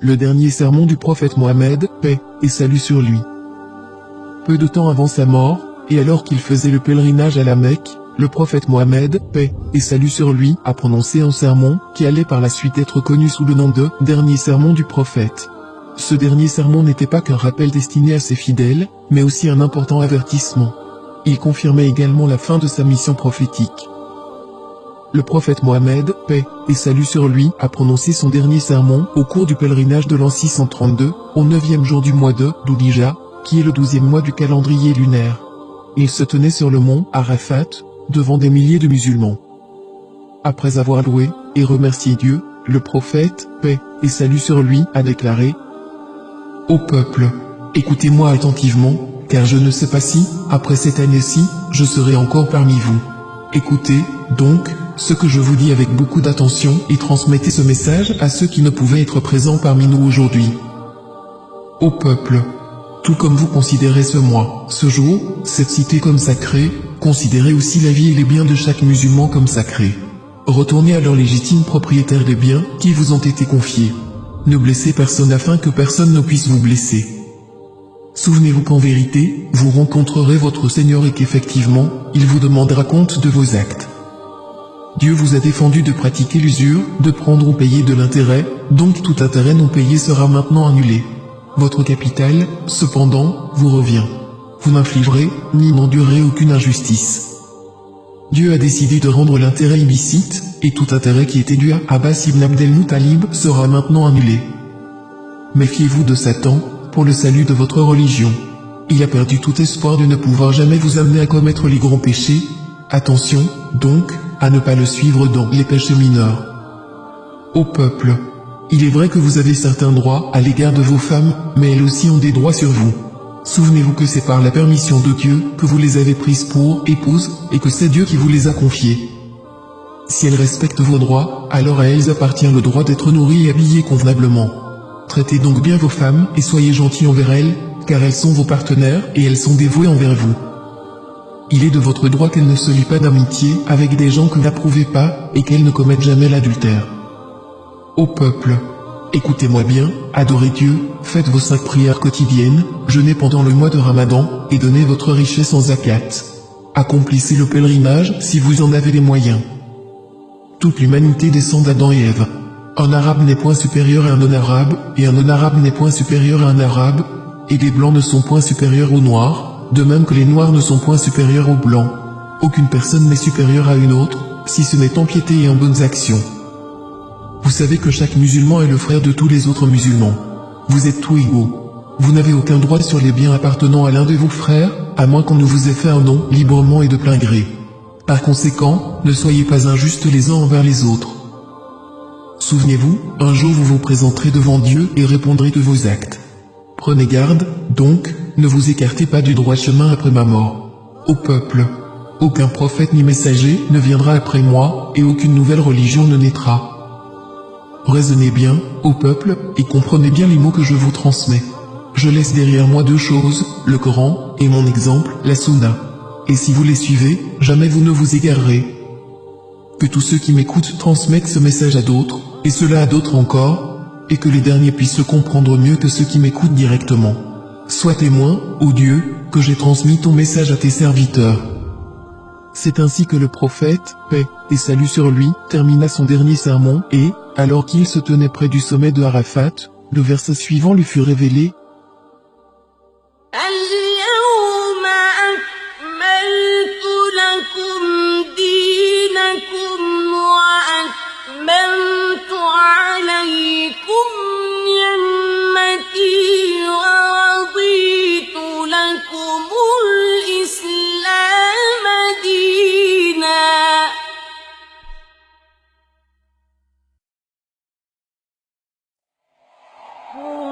le dernier sermon du prophète Mohammed, paix et salut sur lui. Peu de temps avant sa mort, et alors qu'il faisait le pèlerinage à la Mecque, le prophète Mohammed, paix et salut sur lui, a prononcé un sermon qui allait par la suite être connu sous le nom de « dernier sermon du prophète ». Ce dernier sermon n'était pas qu'un rappel destiné à ses fidèles, mais aussi un important avertissement. Il confirmait également la fin de sa mission prophétique. Le prophète Mohammed, paix et salut sur lui, a prononcé son dernier sermon au cours du pèlerinage de l'an 632, au 9e jour du mois de Dhul-Hijjah, qui est le 12e mois du calendrier lunaire. Il se tenait sur le mont Arafat, devant des milliers de musulmans. Après avoir loué et remercié Dieu, le prophète, paix et salut sur lui, a déclaré : « Ô peuple, écoutez-moi attentivement, car je ne sais pas si, après cette année-ci, je serai encore parmi vous. Écoutez, donc, ce que je vous dis avec beaucoup d'attention et transmettez ce message à ceux qui ne pouvaient être présents parmi nous aujourd'hui. Ô peuple, tout comme vous considérez ce mois, ce jour, cette cité comme sacrée, considérez aussi la vie et les biens de chaque musulman comme sacrés. Retournez à leurs légitimes propriétaires des biens qui vous ont été confiés. Ne blessez personne afin que personne ne puisse vous blesser. Souvenez-vous qu'en vérité, vous rencontrerez votre Seigneur et qu'effectivement, il vous demandera compte de vos actes. Dieu vous a défendu de pratiquer l'usure, de prendre ou payer de l'intérêt, donc tout intérêt non payé sera maintenant annulé. Votre capital, cependant, vous revient. Vous n'infligerez, ni n'endurerez aucune injustice. Dieu a décidé de rendre l'intérêt illicite, et tout intérêt qui était dû à Abbas ibn Abdel-Muttalib sera maintenant annulé. Méfiez-vous de Satan, pour le salut de votre religion. Il a perdu tout espoir de ne pouvoir jamais vous amener à commettre les grands péchés. Attention, donc, à ne pas le suivre dans les péchés mineurs. Ô peuple, il est vrai que vous avez certains droits à l'égard de vos femmes, mais elles aussi ont des droits sur vous. Souvenez-vous que c'est par la permission de Dieu que vous les avez prises pour épouses, et que c'est Dieu qui vous les a confiées. Si elles respectent vos droits, alors à elles appartient le droit d'être nourries et habillées convenablement. Traitez donc bien vos femmes et soyez gentils envers elles, car elles sont vos partenaires et elles sont dévouées envers vous. Il est de votre droit qu'elles ne se lient pas d'amitié avec des gens que vous n'approuvez pas et qu'elles ne commettent jamais l'adultère. Ô peuple, écoutez-moi bien, adorez Dieu, faites vos 5 prières quotidiennes, jeûnez pendant le mois de Ramadan et donnez votre richesse en zakat. Accomplissez le pèlerinage si vous en avez les moyens. Toute l'humanité descend d'Adam et Ève. Un arabe n'est point supérieur à un non-arabe, et un non-arabe n'est point supérieur à un arabe, et les blancs ne sont point supérieurs aux noirs, de même que les noirs ne sont point supérieurs aux blancs. Aucune personne n'est supérieure à une autre, si ce n'est en piété et en bonnes actions. Vous savez que chaque musulman est le frère de tous les autres musulmans. Vous êtes tous égaux. Vous n'avez aucun droit sur les biens appartenant à l'un de vos frères, à moins qu'on ne vous ait fait un nom librement et de plein gré. Par conséquent, ne soyez pas injustes les uns envers les autres. Souvenez-vous, un jour vous vous présenterez devant Dieu et répondrez de vos actes. Prenez garde, donc, ne vous écartez pas du droit chemin après ma mort. Ô peuple, aucun prophète ni messager ne viendra après moi, et aucune nouvelle religion ne naîtra. Raisonnez bien, ô peuple, et comprenez bien les mots que je vous transmets. Je laisse derrière moi 2 choses, le Coran, et mon exemple, la Sunna. Et si vous les suivez, jamais vous ne vous égarerez. Que tous ceux qui m'écoutent transmettent ce message à d'autres, et cela à d'autres encore, et que les derniers puissent le comprendre mieux que ceux qui m'écoutent directement. Sois témoin, ô Dieu, que j'ai transmis ton message à tes serviteurs. C'est ainsi que le prophète, paix et salut sur lui, termina son dernier sermon, et, alors qu'il se tenait près du sommet de Arafat, le verset suivant lui fut révélé. Oh